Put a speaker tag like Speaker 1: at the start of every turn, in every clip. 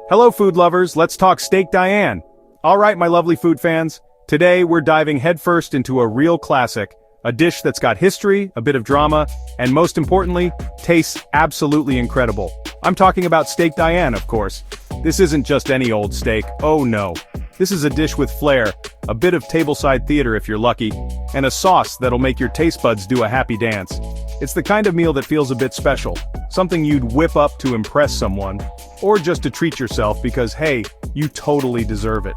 Speaker 1: Hello food lovers, let's talk Steak Diane. Alright my lovely food fans, today we're diving headfirst into a real classic, a dish that's got history, a bit of drama, and most importantly, tastes absolutely incredible. I'm talking about Steak Diane, of course. This isn't just any old steak, oh no. This is a dish with flair, a bit of tableside theater if you're lucky, and a sauce that'll make your taste buds do a happy dance. It's the kind of meal that feels a bit special, something you'd whip up to impress someone, or just to treat yourself because hey, you totally deserve it.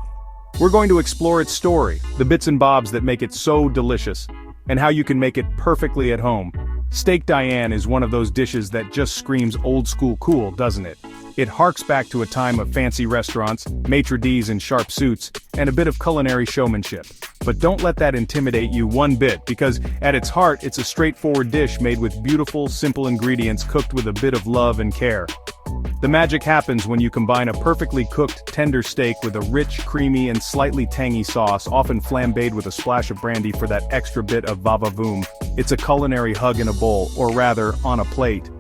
Speaker 1: We're going to explore its story, the bits and bobs that make it so delicious, and how you can make it perfectly at home. Steak Diane is one of those dishes that just screams old school cool, doesn't it? It harks back to a time of fancy restaurants, maitre d's in sharp suits, and a bit of culinary showmanship. But don't let that intimidate you one bit, because at its heart it's a straightforward dish made with beautiful, simple ingredients cooked with a bit of love and care. The magic happens when you combine a perfectly cooked, tender steak with a rich, creamy and slightly tangy sauce, often flambéed with a splash of brandy for that extra bit of va-va-voom. It's a culinary hug in a bowl, or rather, on a plate.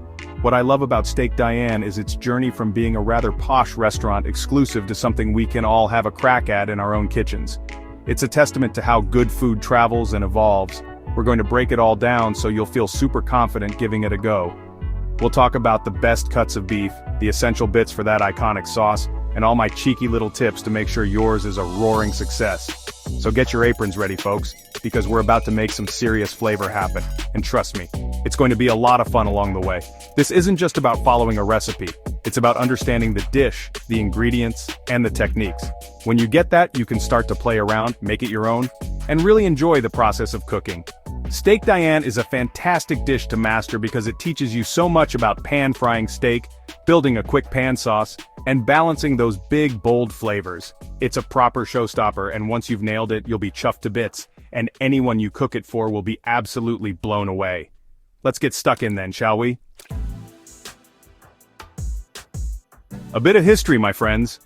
Speaker 1: What I love about Steak Diane is its journey from being a rather posh restaurant exclusive to something we can all have a crack at in our own kitchens. It's a testament to how good food travels and evolves. We're going to break it all down so you'll feel super confident giving it a go. We'll talk about the best cuts of beef, the essential bits for that iconic sauce, and all my cheeky little tips to make sure yours is a roaring success. So get your aprons ready folks, because we're about to make some serious flavor happen, and trust me, it's going to be a lot of fun along the way. This isn't just about following a recipe, it's about understanding the dish, the ingredients, and the techniques. When you get that, you can start to play around, make it your own, and really enjoy the process of cooking. Steak Diane is a fantastic dish to master because it teaches you so much about pan-frying steak, building a quick pan sauce, and balancing those big, bold flavors. It's a proper showstopper, and once you've nailed it, you'll be chuffed to bits, and anyone you cook it for will be absolutely blown away. Let's get stuck in then, shall we? A bit of history, my friends.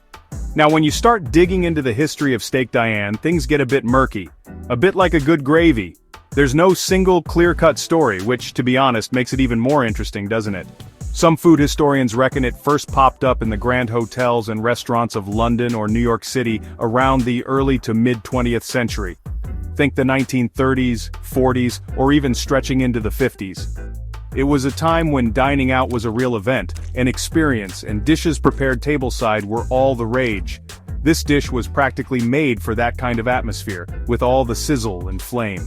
Speaker 1: Now when you start digging into the history of Steak Diane, things get a bit murky. A bit like a good gravy. There's no single clear-cut story, which, to be honest, makes it even more interesting, doesn't it? Some food historians reckon it first popped up in the grand hotels and restaurants of London or New York City around the early to mid-20th century. Think the 1930s, 40s, or even stretching into the 50s. It was a time when dining out was a real event, an experience, and dishes prepared tableside were all the rage. This dish was practically made for that kind of atmosphere, with all the sizzle and flame.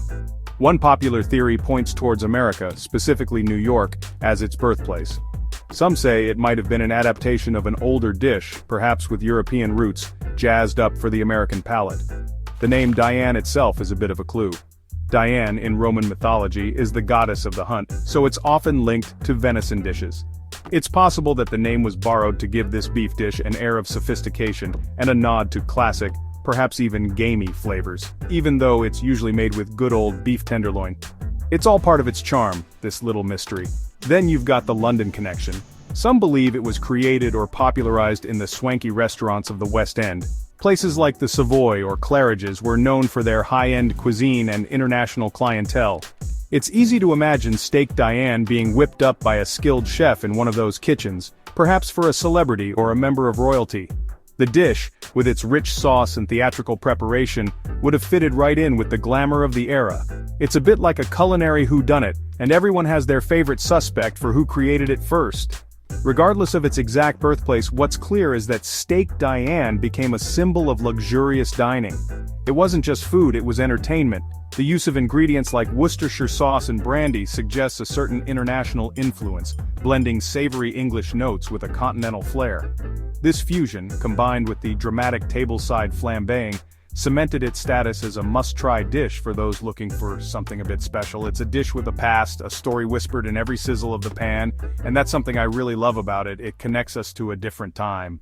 Speaker 1: One popular theory points towards America, specifically New York, as its birthplace. Some say it might have been an adaptation of an older dish, perhaps with European roots, jazzed up for the American palate. The name Diane itself is a bit of a clue. Diane, in Roman mythology, is the goddess of the hunt, so it's often linked to venison dishes. It's possible that the name was borrowed to give this beef dish an air of sophistication and a nod to classic, perhaps even gamey flavors, even though it's usually made with good old beef tenderloin. It's all part of its charm, this little mystery. Then you've got the London connection. Some believe it was created or popularized in the swanky restaurants of the West End. Places like the Savoy or Claridge's were known for their high-end cuisine and international clientele. It's easy to imagine Steak Diane being whipped up by a skilled chef in one of those kitchens, perhaps for a celebrity or a member of royalty. The dish, with its rich sauce and theatrical preparation, would have fitted right in with the glamour of the era. It's a bit like a culinary whodunit, and everyone has their favorite suspect for who created it first. Regardless of its exact birthplace, what's clear is that Steak Diane became a symbol of luxurious dining. It wasn't just food, it was entertainment. The use of ingredients like Worcestershire sauce and brandy suggests a certain international influence, blending savory English notes with a continental flair. This fusion, combined with the dramatic tableside flambeing, cemented its status as a must-try dish for those looking for something a bit special. It's a dish with a past, a story whispered in every sizzle of the pan, and that's something I really love about it. It connects us to a different time.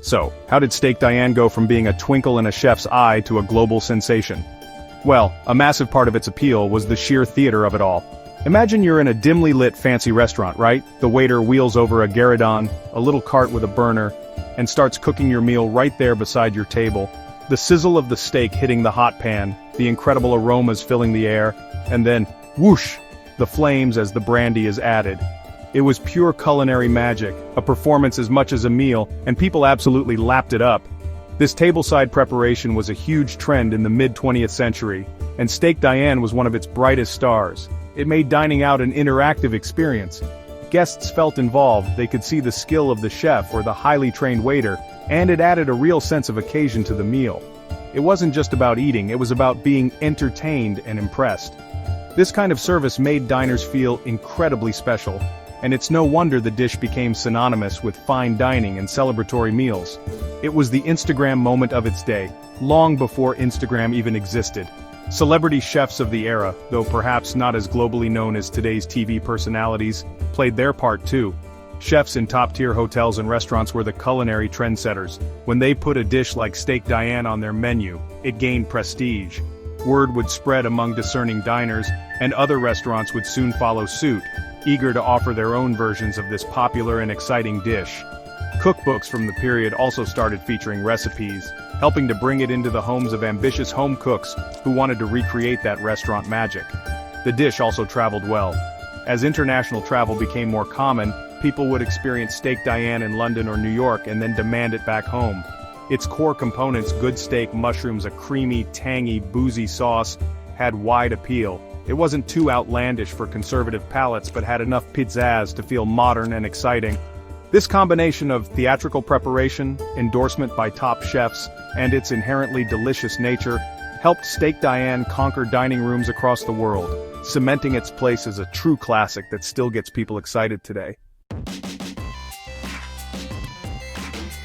Speaker 1: So, how did Steak Diane go from being a twinkle in a chef's eye to a global sensation? Well, a massive part of its appeal was the sheer theater of it all. Imagine you're in a dimly lit fancy restaurant, right? The waiter wheels over a gueridon, a little cart with a burner, and starts cooking your meal right there beside your table. The sizzle of the steak hitting the hot pan, the incredible aromas filling the air, and then, whoosh, the flames as the brandy is added. It was pure culinary magic, a performance as much as a meal, and people absolutely lapped it up. This tableside preparation was a huge trend in the mid-20th century, and Steak Diane was one of its brightest stars. It made dining out an interactive experience. Guests felt involved, they could see the skill of the chef or the highly trained waiter, and it added a real sense of occasion to the meal. It wasn't just about eating, it was about being entertained and impressed. This kind of service made diners feel incredibly special, and it's no wonder the dish became synonymous with fine dining and celebratory meals. It was the Instagram moment of its day, long before Instagram even existed. Celebrity chefs of the era, though perhaps not as globally known as today's TV personalities, played their part too. Chefs in top-tier hotels and restaurants were the culinary trendsetters. When they put a dish like Steak Diane on their menu, it gained prestige. Word would spread among discerning diners, and other restaurants would soon follow suit, eager to offer their own versions of this popular and exciting dish. Cookbooks from the period also started featuring recipes, helping to bring it into the homes of ambitious home cooks who wanted to recreate that restaurant magic. The dish also traveled well. As international travel became more common, people would experience Steak Diane in London or New York and then demand it back home. Its core components, good steak, mushrooms, a creamy, tangy, boozy sauce, had wide appeal. It wasn't too outlandish for conservative palates but had enough pizzazz to feel modern and exciting. This combination of theatrical preparation, endorsement by top chefs, and its inherently delicious nature helped Steak Diane conquer dining rooms across the world, cementing its place as a true classic that still gets people excited today.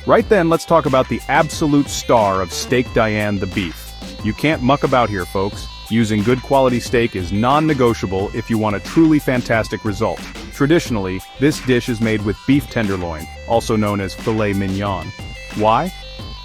Speaker 1: Right then, let's talk about the absolute star of Steak Diane, the beef. You can't muck about here, folks. Using good quality steak is non-negotiable if you want a truly fantastic result. Traditionally, this dish is made with beef tenderloin, also known as filet mignon. Why?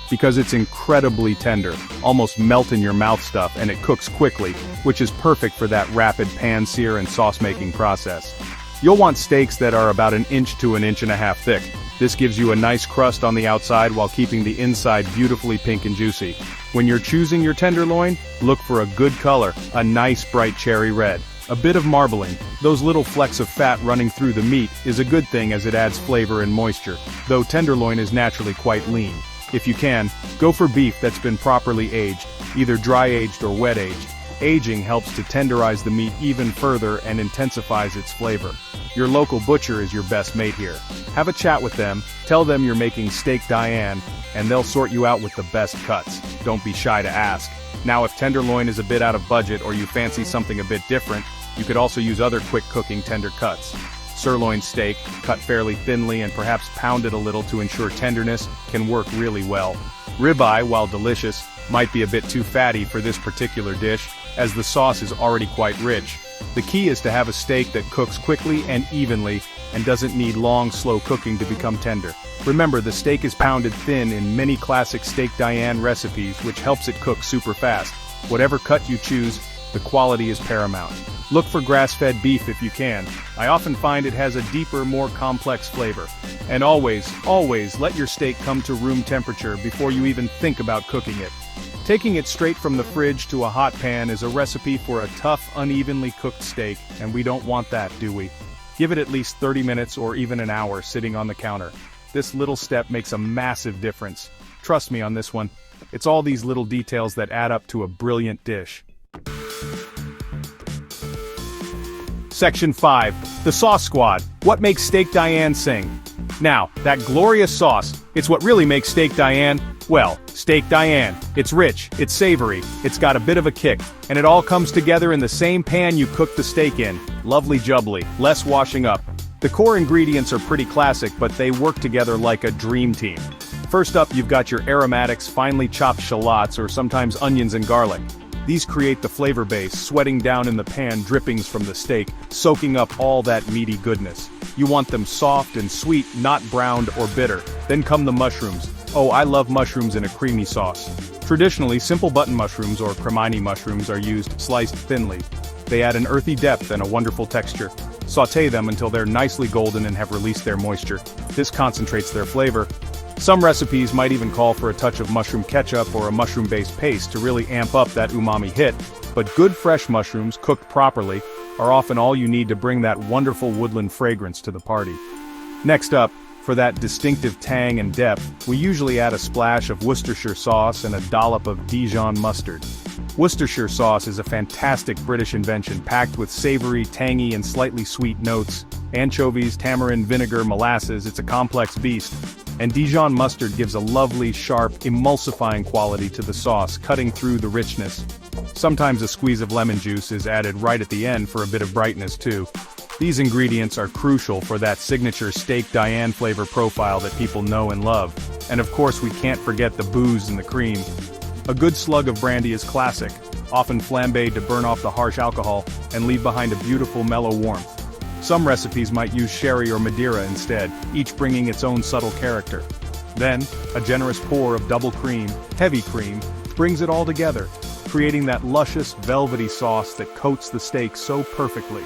Speaker 1: Because it's incredibly tender, almost melt-in-your-mouth stuff, and it cooks quickly, which is perfect for that rapid pan-sear and sauce-making process. You'll want steaks that are about 1 inch to 1.5 inches thick. This gives you a nice crust on the outside while keeping the inside beautifully pink and juicy. When you're choosing your tenderloin, look for a good color, a nice bright cherry red. A bit of marbling, those little flecks of fat running through the meat, is a good thing as it adds flavor and moisture, though tenderloin is naturally quite lean. If you can, go for beef that's been properly aged, either dry-aged or wet-aged. Aging helps to tenderize the meat even further and intensifies its flavor. Your local butcher is your best mate here. Have a chat with them, tell them you're making Steak Diane, and they'll sort you out with the best cuts. Don't be shy to ask. Now, if tenderloin is a bit out of budget or you fancy something a bit different, you could also use other quick-cooking tender cuts. Sirloin steak, cut fairly thinly and perhaps pounded a little to ensure tenderness, can work really well. Ribeye, while delicious, might be a bit too fatty for this particular dish, as the sauce is already quite rich. The key is to have a steak that cooks quickly and evenly, and doesn't need long, slow cooking to become tender. Remember, the steak is pounded thin in many classic Steak Diane recipes, which helps it cook super fast. Whatever cut you choose, the quality is paramount. Look for grass-fed beef if you can. I often find it has a deeper, more complex flavor. And always, always let your steak come to room temperature before you even think about cooking it. Taking it straight from the fridge to a hot pan is a recipe for a tough, unevenly cooked steak, and we don't want that, do we? Give it at least 30 minutes or even an hour sitting on the counter. This little step makes a massive difference. Trust me on this one. It's all these little details that add up to a brilliant dish. Section 5. The Sauce Squad. What makes Steak Diane sing? Now, that glorious sauce, it's what really makes Steak Diane, well, Steak Diane. It's rich, it's savory, it's got a bit of a kick, and it all comes together in the same pan you cook the steak in. Lovely jubbly, less washing up. The core ingredients are pretty classic, but they work together like a dream team. First up, you've got your aromatics, finely chopped shallots, or sometimes onions and garlic. These create the flavor base, sweating down in the pan drippings from the steak, soaking up all that meaty goodness. You want them soft and sweet, not browned or bitter. Then come the mushrooms. Oh, I love mushrooms in a creamy sauce. Traditionally, simple button mushrooms or cremini mushrooms are used sliced thinly. They add an earthy depth and a wonderful texture. Sauté them until they're nicely golden and have released their moisture. This concentrates their flavor. Some recipes might even call for a touch of mushroom ketchup or a mushroom-based paste to really amp up that umami hit, but good fresh mushrooms, cooked properly, are often all you need to bring that wonderful woodland fragrance to the party. Next up, for that distinctive tang and depth, we usually add a splash of Worcestershire sauce and a dollop of Dijon mustard. Worcestershire sauce is a fantastic British invention packed with savory, tangy and slightly sweet notes. Anchovies, tamarind, vinegar, molasses, it's a complex beast. And Dijon mustard gives a lovely, sharp, emulsifying quality to the sauce, cutting through the richness. Sometimes a squeeze of lemon juice is added right at the end for a bit of brightness too. These ingredients are crucial for that signature Steak Diane flavor profile that people know and love. And of course we can't forget the booze and the cream. A good slug of brandy is classic, often flambéed to burn off the harsh alcohol and leave behind a beautiful mellow warmth. Some recipes might use sherry or Madeira instead, each bringing its own subtle character. Then, a generous pour of double cream, heavy cream, brings it all together, creating that luscious, velvety sauce that coats the steak so perfectly.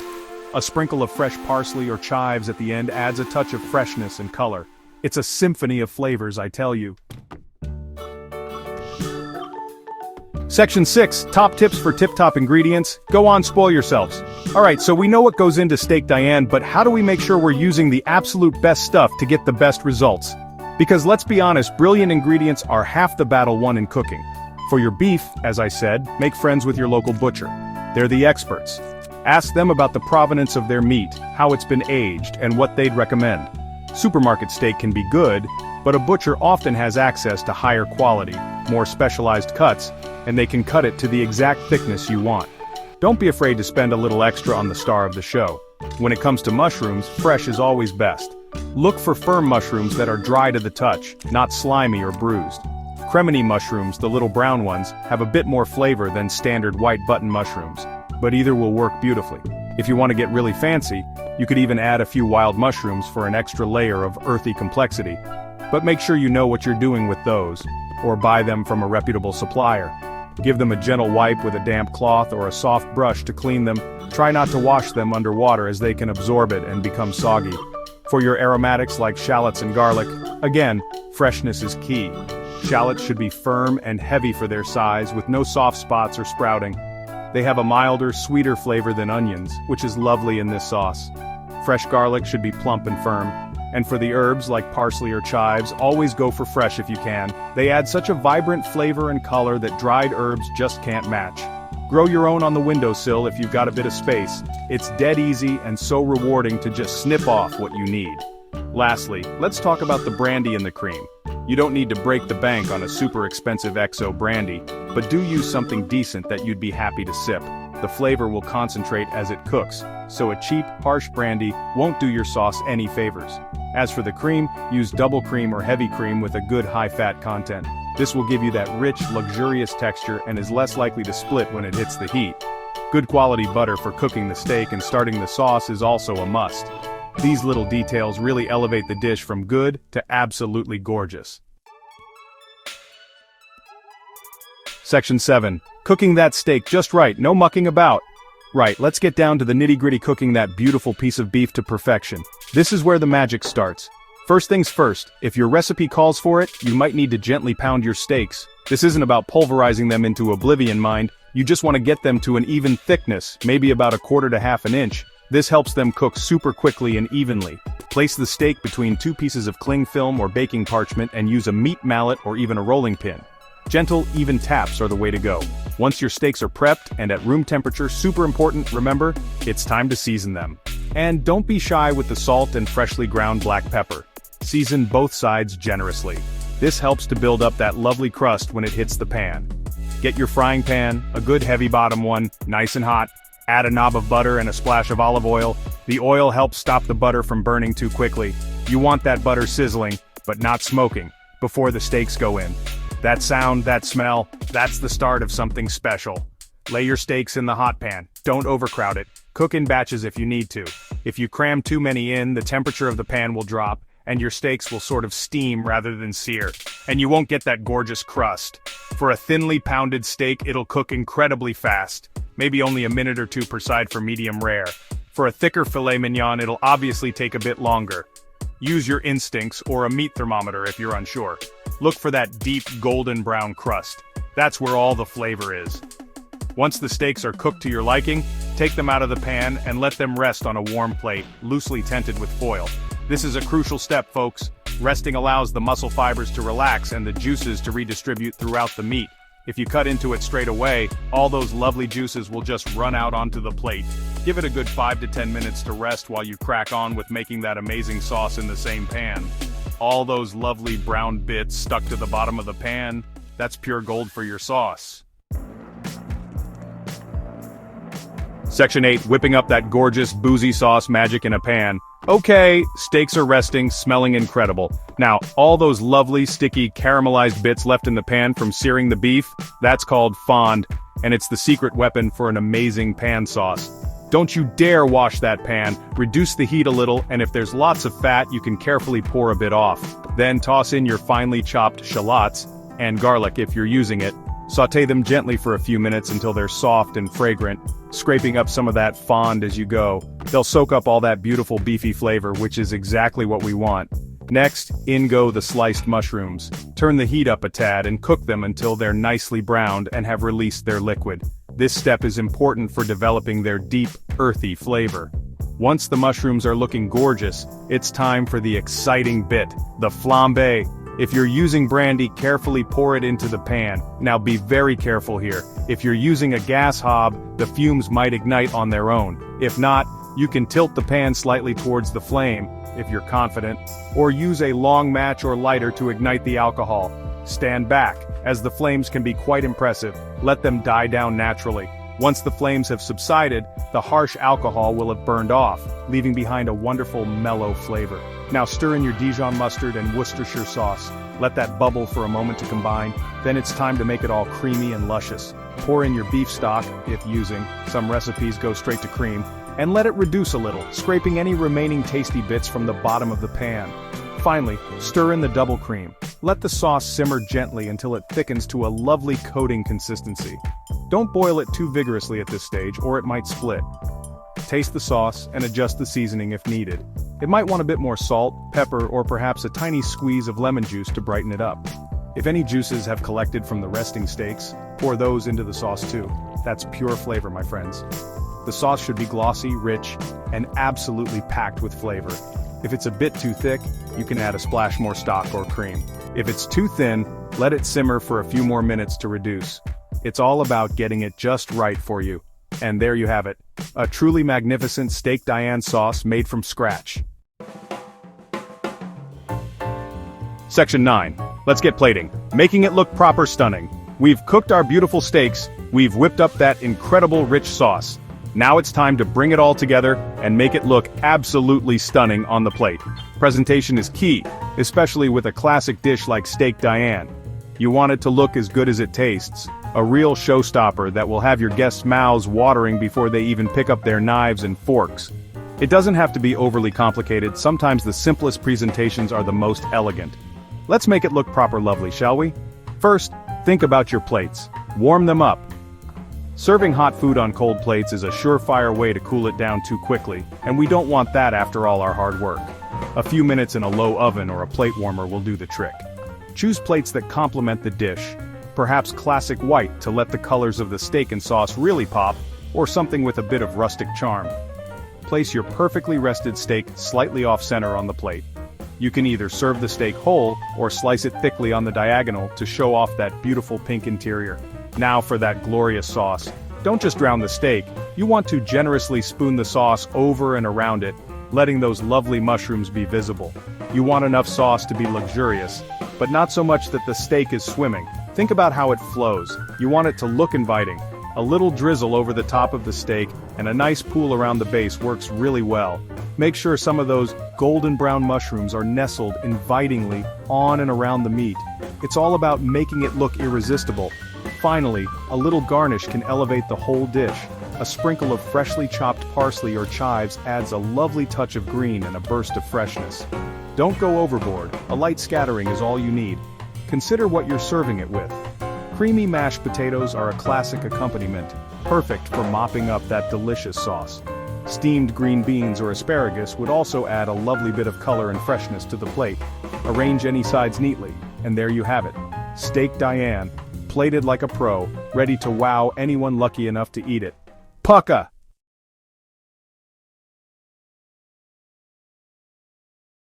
Speaker 1: A sprinkle of fresh parsley or chives at the end adds a touch of freshness and color. It's a symphony of flavors, I tell you. Section 6, Top Tips for Tip-Top Ingredients. Go on, spoil yourselves. Alright, so we know what goes into Steak Diane, but how do we make sure we're using the absolute best stuff to get the best results? Because let's be honest, brilliant ingredients are half the battle won in cooking. For your beef, as I said, make friends with your local butcher. They're the experts. Ask them about the provenance of their meat, how it's been aged, and what they'd recommend. Supermarket steak can be good, but a butcher often has access to higher quality, more specialized cuts, and they can cut it to the exact thickness you want. Don't be afraid to spend a little extra on the star of the show. When it comes to mushrooms, fresh is always best. Look for firm mushrooms that are dry to the touch, not slimy or bruised. Cremini mushrooms, the little brown ones, have a bit more flavor than standard white button mushrooms, but either will work beautifully. If you want to get really fancy, you could even add a few wild mushrooms for an extra layer of earthy complexity. But make sure you know what you're doing with those, or buy them from a reputable supplier. Give them a gentle wipe with a damp cloth or a soft brush to clean them. Try not to wash them under water as they can absorb it and become soggy. For your aromatics like shallots and garlic, again, freshness is key. Shallots should be firm and heavy for their size with no soft spots or sprouting. They have a milder, sweeter flavor than onions, which is lovely in this sauce. Fresh garlic should be plump and firm. And for the herbs like parsley or chives, always go for fresh if you can. They add such a vibrant flavor and color that dried herbs just can't match. Grow your own on the windowsill if you've got a bit of space. It's dead easy and so rewarding to just snip off what you need. Lastly, let's talk about the brandy and the cream. You don't need to break the bank on a super expensive XO brandy, but do use something decent that you'd be happy to sip. The flavor will concentrate as it cooks, so a cheap, harsh brandy won't do your sauce any favors. As for the cream, use double cream or heavy cream with a good high-fat content. This will give you that rich, luxurious texture and is less likely to split when it hits the heat. Good quality butter for cooking the steak and starting the sauce is also a must. These little details really elevate the dish from good to absolutely gorgeous. Section 7. Cooking that steak just right, no mucking about. Right, let's get down to the nitty-gritty, cooking that beautiful piece of beef to perfection. This is where the magic starts. First things first, if your recipe calls for it, you might need to gently pound your steaks. This isn't about pulverizing them into oblivion, mind. You just want to get them to an even thickness, maybe about 1/4 to 1/2 inch. This helps them cook super quickly and evenly. Place the steak between 2 pieces of cling film or baking parchment and use a meat mallet or even a rolling pin. Gentle, even taps are the way to go. Once your steaks are prepped and at room temperature, super important, remember, it's time to season them. And don't be shy with the salt and freshly ground black pepper. Season both sides generously. This helps to build up that lovely crust when it hits the pan. Get your frying pan, a good heavy bottom one, nice and hot. Add a knob of butter and a splash of olive oil. The oil helps stop the butter from burning too quickly. You want that butter sizzling, but not smoking, before the steaks go in. That sound, that smell, that's the start of something special. Lay your steaks in the hot pan. Don't overcrowd it. Cook in batches if you need to. If you cram too many in, the temperature of the pan will drop, and your steaks will sort of steam rather than sear, and you won't get that gorgeous crust. For a thinly pounded steak, it'll cook incredibly fast, maybe only a minute or 2 per side for medium rare. For a thicker filet mignon, it'll obviously take a bit longer. Use your instincts or a meat thermometer if you're unsure. Look for that deep golden brown crust. That's where all the flavor is. Once the steaks are cooked to your liking, take them out of the pan and let them rest on a warm plate, loosely tented with foil. This is a crucial step, folks. Resting allows the muscle fibers to relax and the juices to redistribute throughout the meat. If you cut into it straight away, all those lovely juices will just run out onto the plate. Give it a good 5 to 10 minutes to rest while you crack on with making that amazing sauce in the same pan. All those lovely brown bits stuck to the bottom of the pan, that's pure gold for your sauce. Section 8, whipping up that gorgeous boozy sauce magic in a pan. Okay, steaks are resting, smelling incredible. Now, all those lovely, sticky, caramelized bits left in the pan from searing the beef, that's called fond, and it's the secret weapon for an amazing pan sauce. Don't you dare wash that pan, reduce the heat a little, and if there's lots of fat, you can carefully pour a bit off. Then toss in your finely chopped shallots, and garlic if you're using it. Sauté them gently for a few minutes until they're soft and fragrant, scraping up some of that fond as you go. They'll soak up all that beautiful beefy flavor, which is exactly what we want. Next, in go the sliced mushrooms. Turn the heat up a tad and cook them until they're nicely browned and have released their liquid. This step is important for developing their deep, earthy flavor. Once the mushrooms are looking gorgeous, it's time for the exciting bit, the flambé. If you're using brandy, carefully pour it into the pan. Now be very careful here. If you're using a gas hob, the fumes might ignite on their own. If not, you can tilt the pan slightly towards the flame, if you're confident, or use a long match or lighter to ignite the alcohol. Stand back, as the flames can be quite impressive. Let them die down naturally. Once the flames have subsided, the harsh alcohol will have burned off, leaving behind a wonderful mellow flavor. Now stir in your Dijon mustard and Worcestershire sauce. Let that bubble for a moment to combine, then it's time to make it all creamy and luscious. Pour in your beef stock, if using, some recipes go straight to cream, and let it reduce a little, scraping any remaining tasty bits from the bottom of the pan. Finally, stir in the double cream. Let the sauce simmer gently until it thickens to a lovely coating consistency. Don't boil it too vigorously at this stage or it might split. Taste the sauce and adjust the seasoning if needed. It might want a bit more salt, pepper, or perhaps a tiny squeeze of lemon juice to brighten it up. If any juices have collected from the resting steaks, pour those into the sauce too. That's pure flavor, my friends. The sauce should be glossy, rich, and absolutely packed with flavor. If it's a bit too thick, you can add a splash more stock or cream. If it's too thin, let it simmer for a few more minutes to reduce. It's all about getting it just right for you. And there you have it. A truly magnificent steak Diane sauce made from scratch. Section 9. Let's get plating. Making it look proper stunning. We've cooked our beautiful steaks, we've whipped up that incredible rich sauce. Now it's time to bring it all together and make it look absolutely stunning on the plate. Presentation is key, especially with a classic dish like Steak Diane. You want it to look as good as it tastes, a real showstopper that will have your guests' mouths watering before they even pick up their knives and forks. It doesn't have to be overly complicated, sometimes the simplest presentations are the most elegant. Let's make it look proper lovely, shall we? First, think about your plates. Warm them up. Serving hot food on cold plates is a surefire way to cool it down too quickly, and we don't want that after all our hard work. A few minutes in a low oven or a plate warmer will do the trick. Choose plates that complement the dish, perhaps classic white to let the colors of the steak and sauce really pop, or something with a bit of rustic charm. Place your perfectly rested steak slightly off-center on the plate. You can either serve the steak whole, or slice it thickly on the diagonal to show off that beautiful pink interior. Now for that glorious sauce. Don't just drown the steak, you want to generously spoon the sauce over and around it, letting those lovely mushrooms be visible. You want enough sauce to be luxurious, but not so much that the steak is swimming. Think about how it flows. You want it to look inviting. A little drizzle over the top of the steak and a nice pool around the base works really well. Make sure some of those golden brown mushrooms are nestled invitingly on and around the meat. It's all about making it look irresistible. Finally, a little garnish can elevate the whole dish. A sprinkle of freshly chopped parsley or chives adds a lovely touch of green and a burst of freshness. Don't go overboard, a light scattering is all you need. Consider what you're serving it with. Creamy mashed potatoes are a classic accompaniment, perfect for mopping up that delicious sauce. Steamed green beans or asparagus would also add a lovely bit of color and freshness to the plate. Arrange any sides neatly, and there you have it. Steak Diane, plated like a pro, ready to wow anyone lucky enough to eat it. Pukka!